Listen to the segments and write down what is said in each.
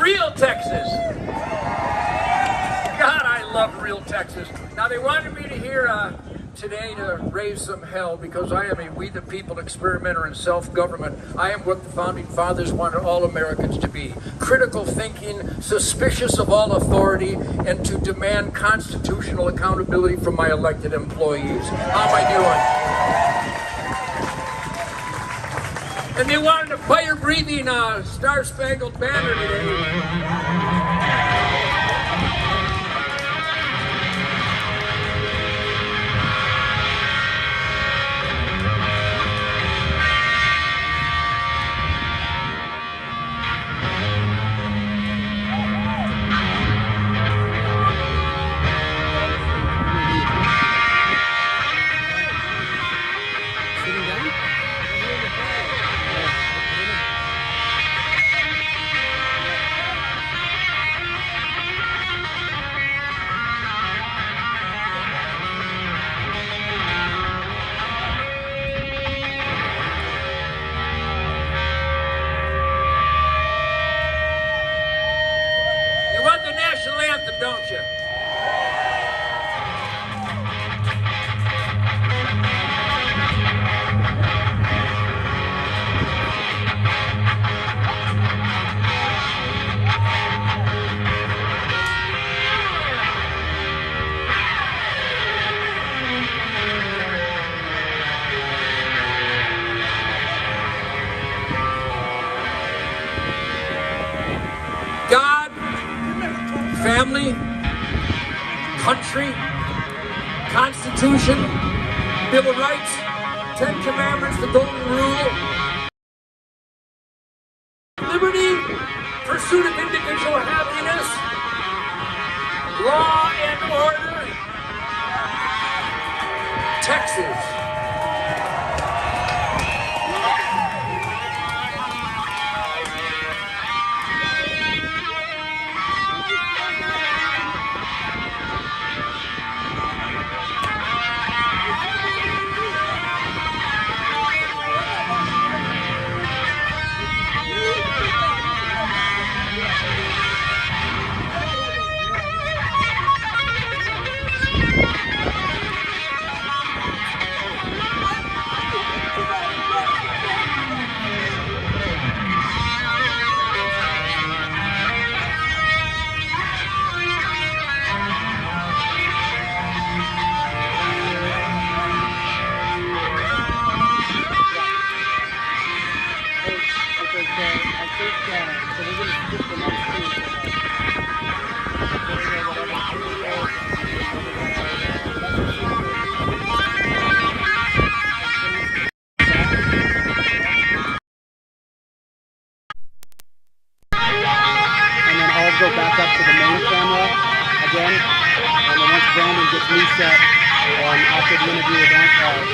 real Texas. God, I love real Texas. Now, they wanted me to hear today to raise some hell because I am a we the people experimenter in self-government. I am what the founding fathers wanted all Americans to be. Critical thinking, suspicious of all authority, and to demand constitutional accountability from my elected employees. How am I doing? And they wanted a fire-breathing Star-Spangled Banner today. National anthem, don't you? God, family, country, Constitution, Bill of Rights, 10 Commandments, the Golden Rule, liberty, pursuit of individual happiness, law and order, Texas. Go back up to the main camera again, and then once Brandon gets reset after the interview with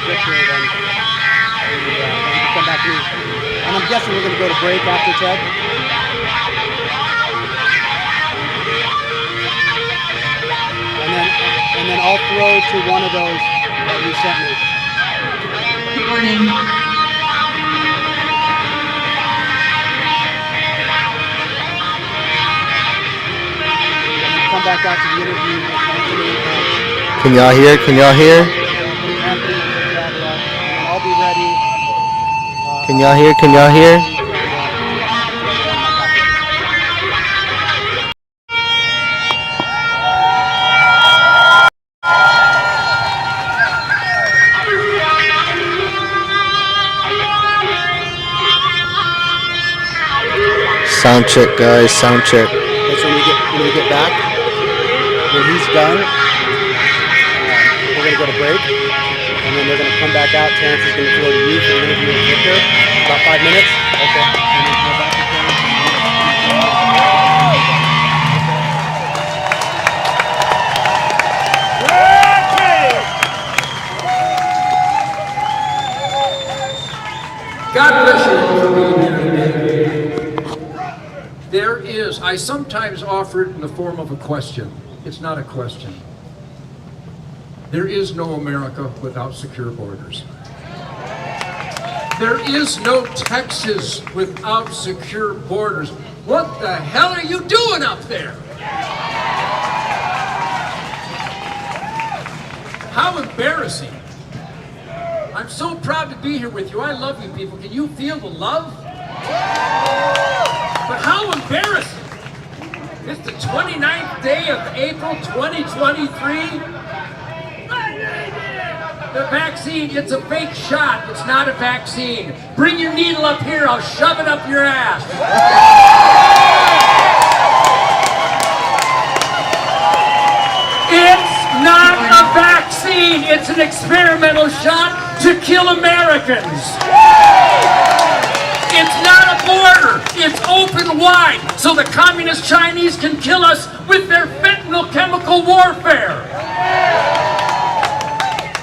Victor, then we can come back here. And I'm guessing we're going to go to break after Ted. And then I'll throw to one of those that you sent me. Good morning. Come back out to the interview. Can y'all hear? Can y'all hear? I'll be ready. Can y'all hear? Can y'all hear? Sound check, guys. Sound check. Okay, so when we get back, when he's done, we're going to go to break, and then they're going to come back out. Terrence is going to throw to you for the interview with Victor. About 5 minutes. Okay. And then go back to Terrence. God bless you all for being here today. There is, I sometimes offer it in the form of a question. It's not a question. There is no America without secure borders. There is no Texas without secure borders. What the hell are you doing up there? How embarrassing. I'm so proud to be here with you. I love you people. Can you feel the love? But how embarrassing. It's the 29th day of April 2023. The vaccine, it's a fake shot. It's not a vaccine. Bring your needle up here. I'll shove it up your ass. It's not a vaccine. It's an experimental shot to kill Americans. It's not a border. It's open wide so the communist Chinese can kill us with their fentanyl chemical warfare.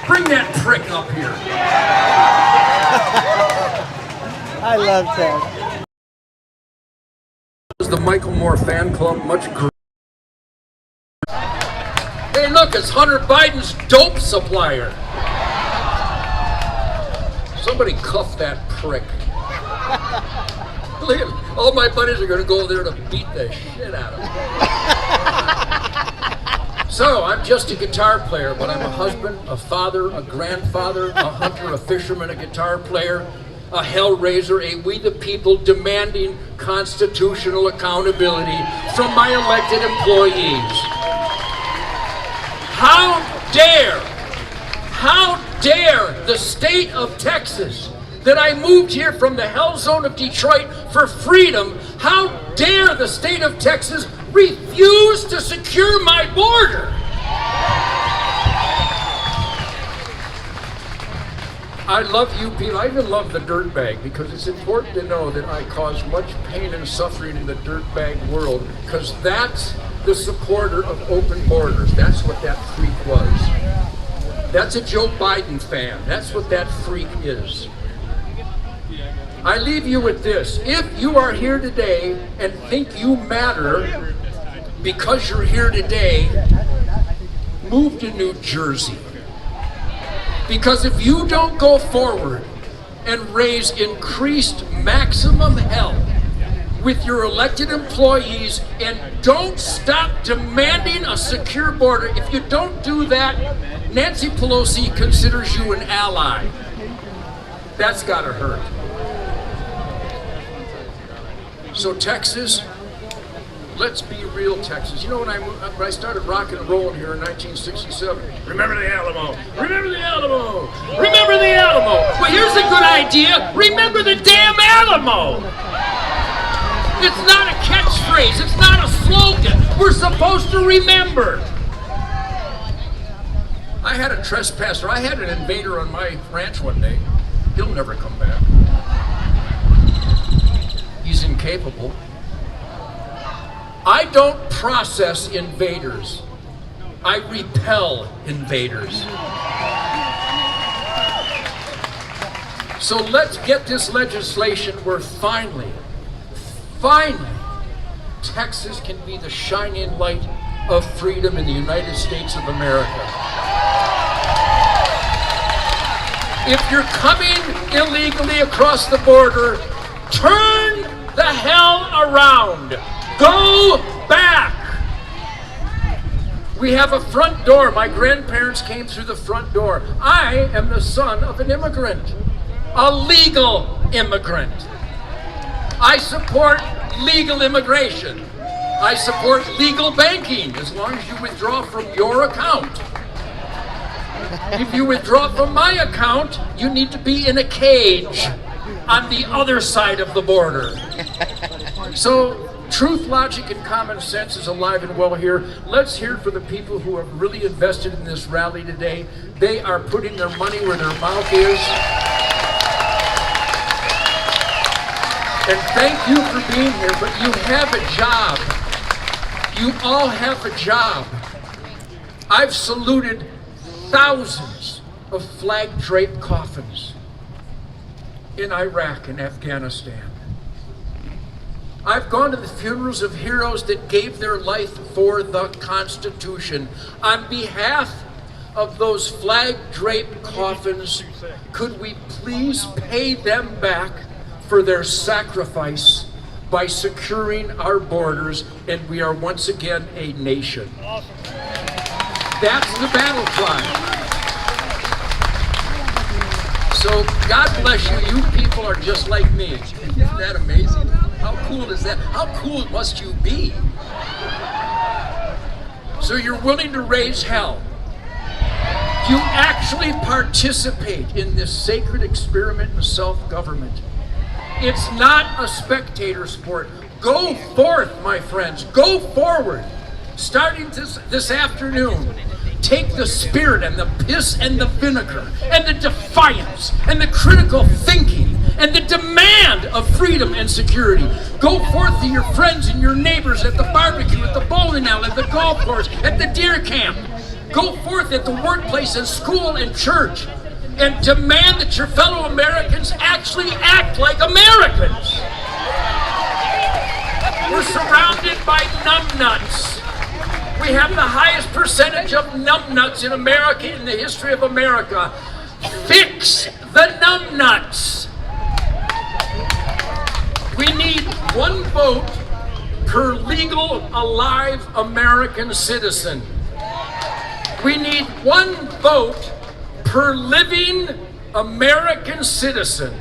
Bring that prick up here. I love Ted. Is the Michael Moore fan club much greater? Hey, look, it's Hunter Biden's dope supplier. Somebody cuff that prick. Look at, all my buddies are going to go there to beat the shit out of him. So, I'm just a guitar player, but I'm a husband, a father, a grandfather, a hunter, a fisherman, a guitar player, a hellraiser, a we the people demanding constitutional accountability from my elected employees. How dare the state of Texas, that I moved here from the hell zone of Detroit for freedom, how dare the state of Texas refuse to secure my border? I love you people. I even love the dirtbag because it's important to know that I cause much pain and suffering in the dirtbag world because that's the supporter of open borders. That's what that freak was. That's a Joe Biden fan. That's what that freak is. I leave you with this. If you are here today and think you matter because you're here today, move to New Jersey. Because if you don't go forward and raise increased maximum hell with your elected employees and don't stop demanding a secure border, if you don't do that, Nancy Pelosi considers you an ally. That's gotta hurt. So Texas, let's be real, Texas. You know, when I started rocking and rolling here in 1967, remember the Alamo, remember the Alamo, remember the Alamo. Well, here's a good idea. Remember the damn Alamo. It's not a catchphrase. It's not a slogan. We're supposed to remember. I had a trespasser. I had an invader on my ranch one day. He'll never come back. He's incapable. I don't process invaders. I repel invaders. So let's get this legislation where finally, Texas can be the shining light of freedom in the United States of America. If you're coming illegally across the border, turn the hell around. Go back. We have a front door. My grandparents came through the front door. I am the son of an immigrant, a legal immigrant. I support legal immigration. I support legal banking as long as you withdraw from your account. If you withdraw from my account, you need to be in a cage on the other side of the border. So, truth, logic, and common sense is alive and well here. Let's hear from the people who have really invested in this rally today. They are putting their money where their mouth is. And thank you for being here, but you have a job. You all have a job. I've saluted thousands of flag-draped coffins in Iraq and Afghanistan. I've gone to the funerals of heroes that gave their life for the Constitution. On behalf of those flag-draped coffins, could we please pay them back for their sacrifice by securing our borders, and we are once again a nation. That's the battle cry. So God bless you. You people are just like me. Isn't that amazing? How cool is that? How cool must you be? So you're willing to raise hell. You actually participate in this sacred experiment in self-government. It's not a spectator sport. Go forth, my friends. Go forward. Starting this afternoon, take the spirit and the piss and the vinegar and the defiance and the critical thinking and the demand of freedom and security. Go forth to your friends and your neighbors at the barbecue, at the bowling alley, at the golf course, at the deer camp. Go forth at the workplace and school and church and demand that your fellow Americans actually act like Americans. We're surrounded by numbnuts. We have the highest percentage of numbnuts in America in the history of America. Fix the numbnuts. We need one vote per legal, alive American citizen. We need one vote per living American citizen.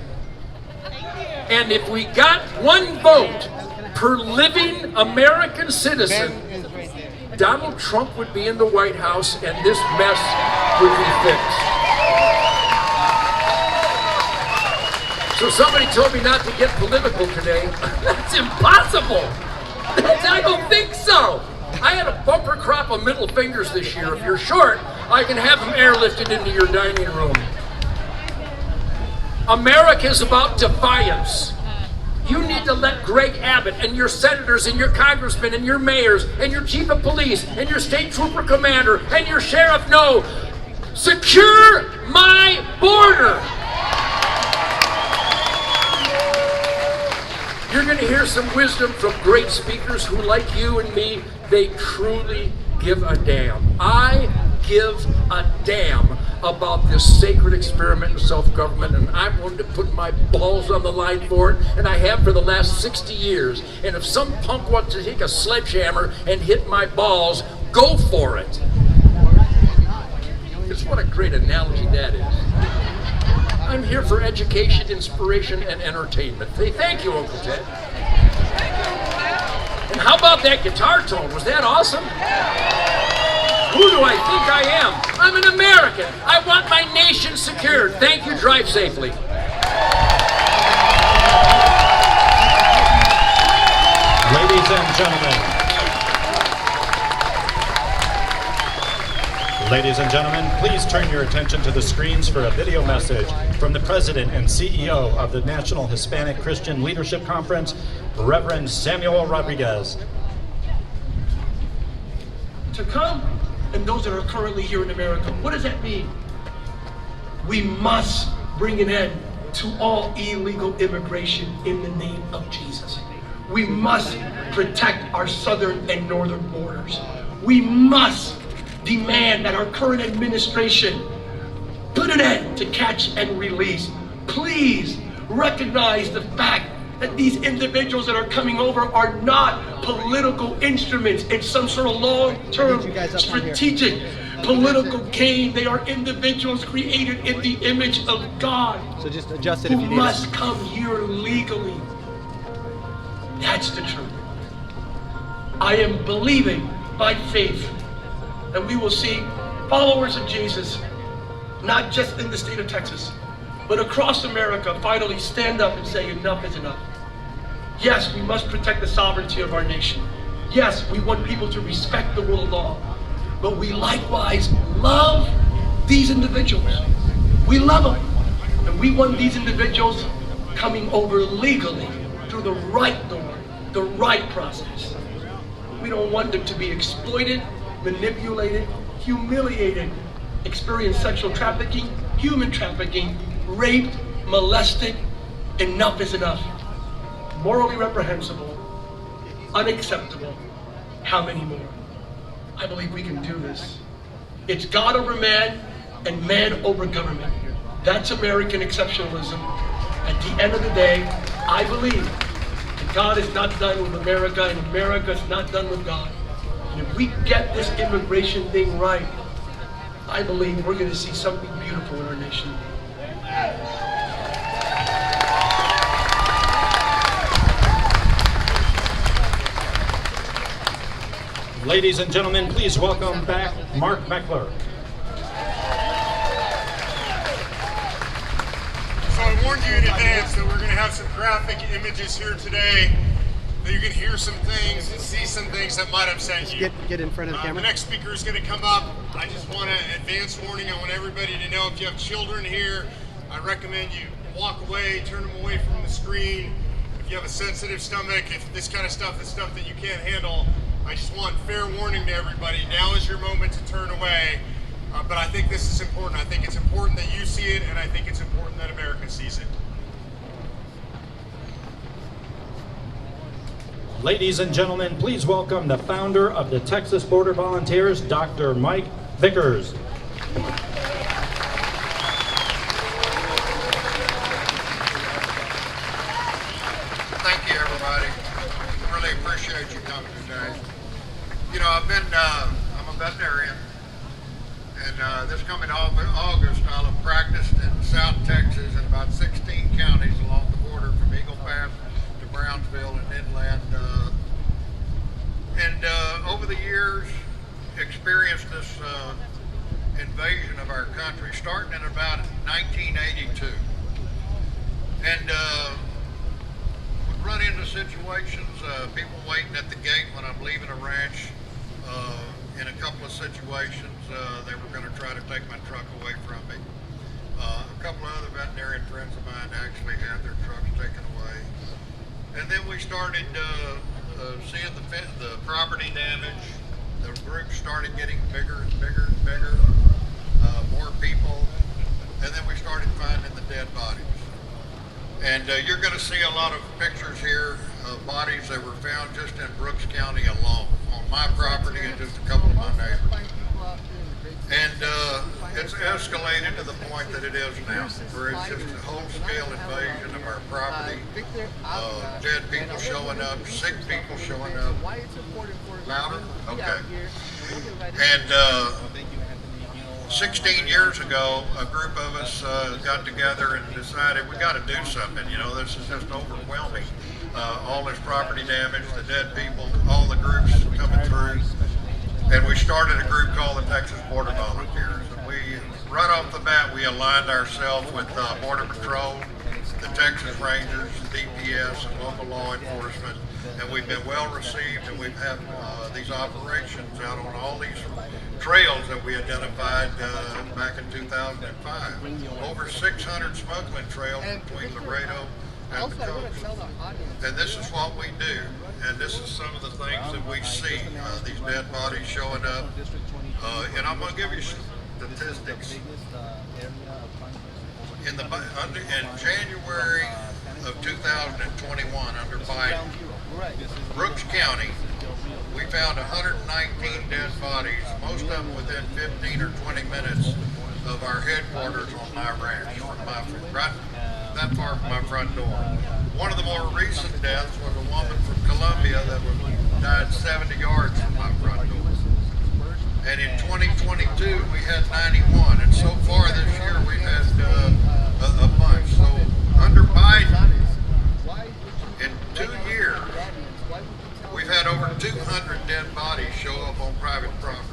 And if we got one vote per living American citizen, Donald Trump would be in the White House and this mess would be fixed. So somebody told me not to get political today. That's impossible. I don't think so. I had a bumper crop of middle fingers this year. If you're short, I can have them airlifted into your dining room. America is about defiance. You need to let Greg Abbott and your senators and your congressmen and your mayors and your chief of police and your state trooper commander and your sheriff know. Secure my border. You're going to hear some wisdom from great speakers who, like you and me, they truly give a damn. I give a damn about this sacred experiment in self-government, and I'm willing to put my balls on the line for it, and I have for the last 60 years. And if some punk wants to take a sledgehammer and hit my balls, go for it. Just what a great analogy that is. I'm here for education, inspiration, and entertainment. Hey, thank you, Uncle Ted. And how about that guitar tone? Was that awesome? Who do I think I am? I'm an American. I want my nation secured. Thank you. Drive safely. Ladies and gentlemen. Ladies and gentlemen, please turn your attention to the screens for a video message from the President and CEO of the National Hispanic Christian Leadership Conference, Reverend Samuel Rodriguez. To come, and those that are currently here in America, what does that mean? We must bring an end to all illegal immigration in the name of Jesus. We must protect our southern and northern borders. We must demand that our current administration put an end to catch and release. Please recognize the fact that these individuals that are coming over are not political instruments in some sort of long-term strategic political gain. They are individuals created in the image of God. So just adjust it if you who need must it. come here legally. That's the truth. I am believing by faith that we will see followers of Jesus, not just in the state of Texas, but across America, finally stand up and say enough is enough. Yes, we must protect the sovereignty of our nation. Yes, we want people to respect the rule of law, but we likewise love these individuals. We love them, and we want these individuals coming over legally through the right door, the right process. We don't want them to be exploited, manipulated, humiliated, experience sexual trafficking, human trafficking, raped, molested. Enough is enough. Morally reprehensible, unacceptable. How many more? I believe we can do this. It's God over man and man over government. That's American exceptionalism. At the end of the day, I believe in God is not done with America, and America is not done with God. And if we get this immigration thing right, I believe we're going to see something beautiful in our nation. Ladies and gentlemen, please welcome back Mark Meckler. So I warned you in advance that we're going to have some graphic images here today, that you can hear some things and see some things that might upset you. Get in front of the camera. The next speaker is going to come up. I just want an advance warning. I want everybody to know if you have children here, I recommend you walk away, turn them away from the screen. If you have a sensitive stomach, if this kind of stuff is stuff that you can't handle, I just want fair warning to everybody. Now is your moment to turn away. But I think this is important. I think it's important that you see it, and I think it's important that America sees it. Ladies and gentlemen, please welcome the founder of the Texas Border Volunteers, Dr. Mike Vickers. Thank you, everybody. Really appreciate you coming today. You know, I'm a veterinarian, and this coming August, I'll have practiced in South Texas in about 16 counties along the border from Eagle Pass to Brownsville and inland. Over the years, experienced this invasion of our country, starting in about 1982. And would run into situations, people waiting at the gate when I'm leaving a ranch. In a couple of situations, they were going to try to take my truck away from me. A couple of other veterinarian friends of mine actually had their trucks taken away. And then we started seeing the property damage. The group started getting bigger and bigger and bigger, more people, and then we started finding the dead bodies. And you're going to see a lot of pictures here of bodies that were found just in Brooks County alone, on my property and just a couple of my neighbors. And it's escalated to the point that it is now, where it's just a whole-scale invasion of our property. Dead people showing up, sick people showing up. Louder? Okay. And 16 years ago, a group of us got together and decided we got to do something. You know, this is just overwhelming. All this property damage, the dead people, all the groups coming through. And we started a group called the Texas Border Volunteers. And we, right off the bat, we aligned ourselves with Border Patrol, the Texas Rangers, DPS, and local law enforcement. And we've been well received, and we've had these operations out on all these trails that we identified back in 2005. Over 600 smuggling trails between Laredo and the coast. And this is what we do. And this is some of the things that we see, these dead bodies showing up. And I'm going to give you some statistics. In January of 2021, under Biden, Brooks County, we found 119 dead bodies, most of them within 15 or 20 minutes of our headquarters on my ranch, right that far from my front door. One of the more recent deaths was a woman from Colombia that died 70 yards from my front door. And in 2022, we had 91, and so far this year we've had a bunch. So under Biden, in 2 years, we've had over 200 dead bodies show up on private property.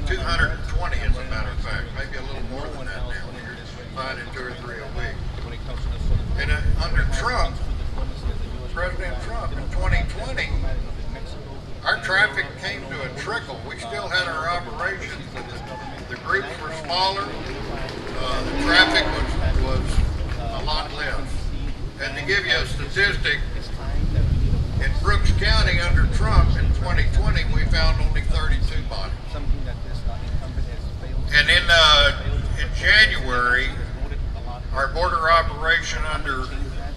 220 as a matter of fact, maybe a little more than that now. We're finding 2 or 3 a week. And under Trump, President Trump in 2020, our traffic came to a trickle. We still had our operations, but the groups were smaller. The traffic was a lot less. And to give you a statistic, in Brooks County under Trump in 2020, we found only 32 bodies. And in January, our border operation under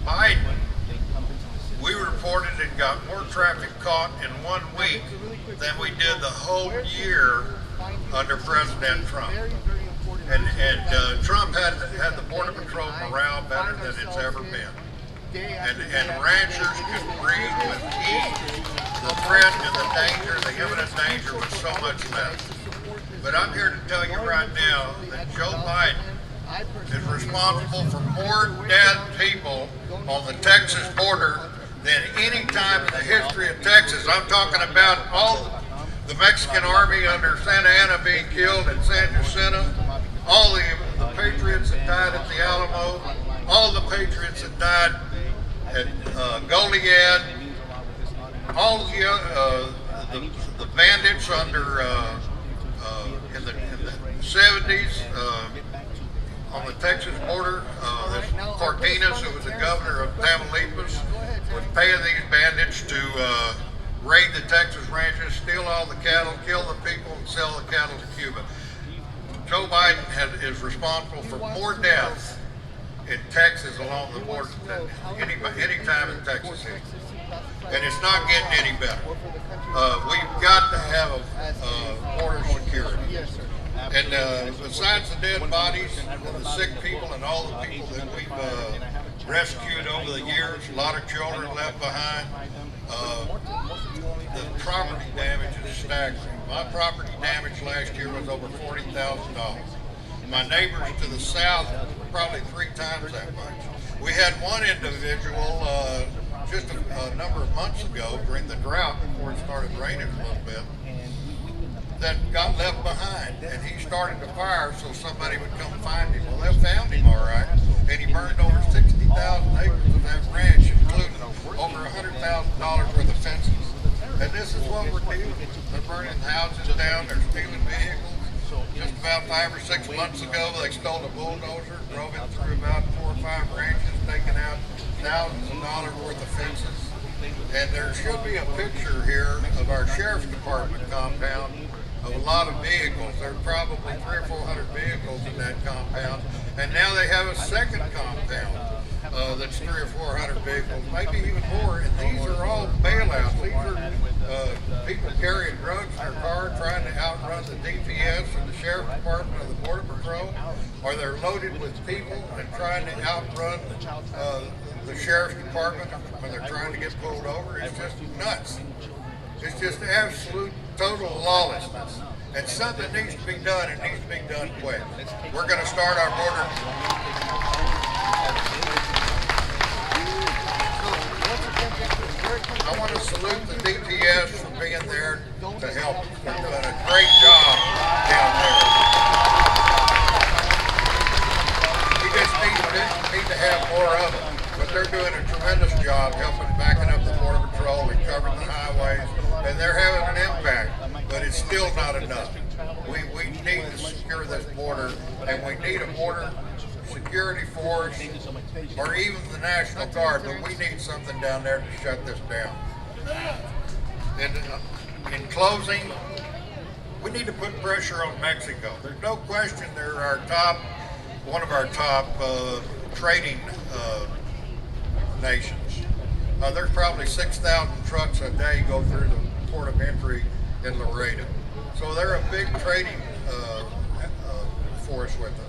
Biden, we reported and got more traffic caught in 1 week than we did the whole year under President Trump. And Trump had the Border Patrol morale better than it's ever been. and ranchers could breed with ease. The threat and the danger, the imminent danger was so much less. But I'm here to tell you right now that Joe Biden is responsible for more dead people on the Texas border than any time in the history of Texas. I'm talking about all the Mexican army under Santa Anna being killed at San Jacinto, all the patriots that died at the Alamo, all the patriots that died at Goliad, all the bandits under in the 70s on the Texas border. This Cardenas, who was the governor of Tamaulipas, was paying these bandits to raid the Texas ranches, steal all the cattle, kill the people, and sell the cattle to Cuba. Joe Biden is responsible for more deaths in Texas along the border than any time in Texas history. And it's not getting any better. We've got to have a border security. And besides the dead bodies and the sick people and all the people that we've rescued over the years, a lot of children left behind, the property damage is staggering. My property damage last year was over $40,000. My neighbors to the south, probably 3 times that much. We had one individual just a number of months ago during the drought before it started raining a little bit that got left behind, and he started a fire so somebody would come find him. Well, they found him all right, and he burned over 60,000 acres of that ranch, including over $100,000 worth of fences. And this is what we're dealing with. They're burning houses down, they're stealing vehicles. Just about 5 or 6 months ago, they stole a bulldozer, drove it through about 4 or 5 ranches, taking out thousands of dollars worth of fences. And there should be a picture here of our sheriff's department compound of a lot of vehicles. There are probably 300 or 400 vehicles in that compound. And now they have a second compound that's 300 or 400 vehicles, maybe even more. And these are all bailouts. These are people carrying drugs in their car, trying to outrun the DPS or the sheriff's department or the border patrol, or they're loaded with people and trying to outrun the sheriff's department when they're trying to get pulled over. It's just nuts. It's just absolute total lawlessness. And something needs to be done. It needs to be done quick. We're going to start our border. I want to salute the DPS for being there to help us. They're doing a great job down there. We just need to have more of them. But they're doing a tremendous job helping backing up the Border Patrol and covering the highways. And they're having an impact, but it's still not enough. We need to secure this border, and we need a border security force or even the National Guard, but we need something down there to shut this down. And in closing, we need to put pressure on Mexico. There's no question they're one of our top trading nations. There's probably 6,000 trucks a day go through the port of entry in Laredo. So they're a big trading force with us.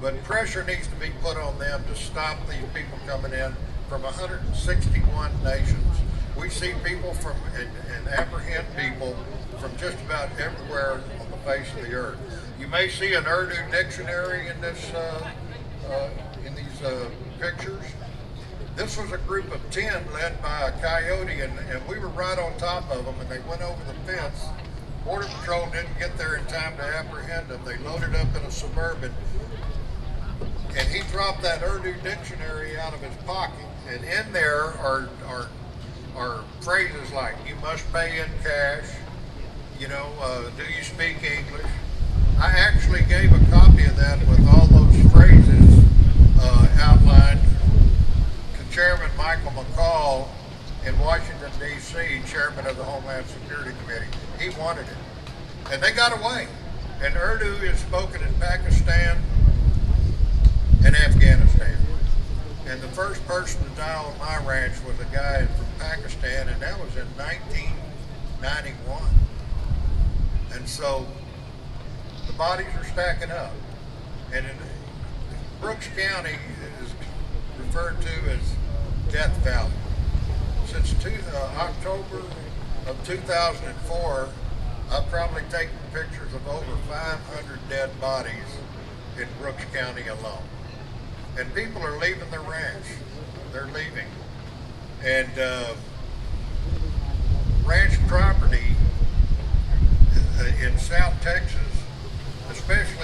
But pressure needs to be put on them to stop these people coming in from 161 nations. We see people from and apprehend people from just about everywhere on the face of the earth. You may see an Urdu dictionary in this in these pictures. This was a group of 10 led by a coyote, and we were right on top of them, and they went over the fence. Border Patrol didn't get there in time to apprehend them. They loaded up in a Suburban, and he dropped that Urdu dictionary out of his pocket. And in there are phrases like, you must pay in cash, you know, do you speak English? I actually gave a copy of that with all those phrases outlined to Chairman Michael McCall in Washington, D.C., Chairman of the Homeland Security Committee. He wanted it. And they got away. And Urdu is spoken in Pakistan and Afghanistan. And the first person to die on my ranch was a guy from Pakistan, and that was in 1991. And so the bodies are stacking up. And in Brooks County is referred to as Death Valley. Since October of 2004, I've probably taken pictures of over 500 dead bodies in Brooks County alone. And people are leaving their ranch. They're leaving. And ranch property in South Texas, especially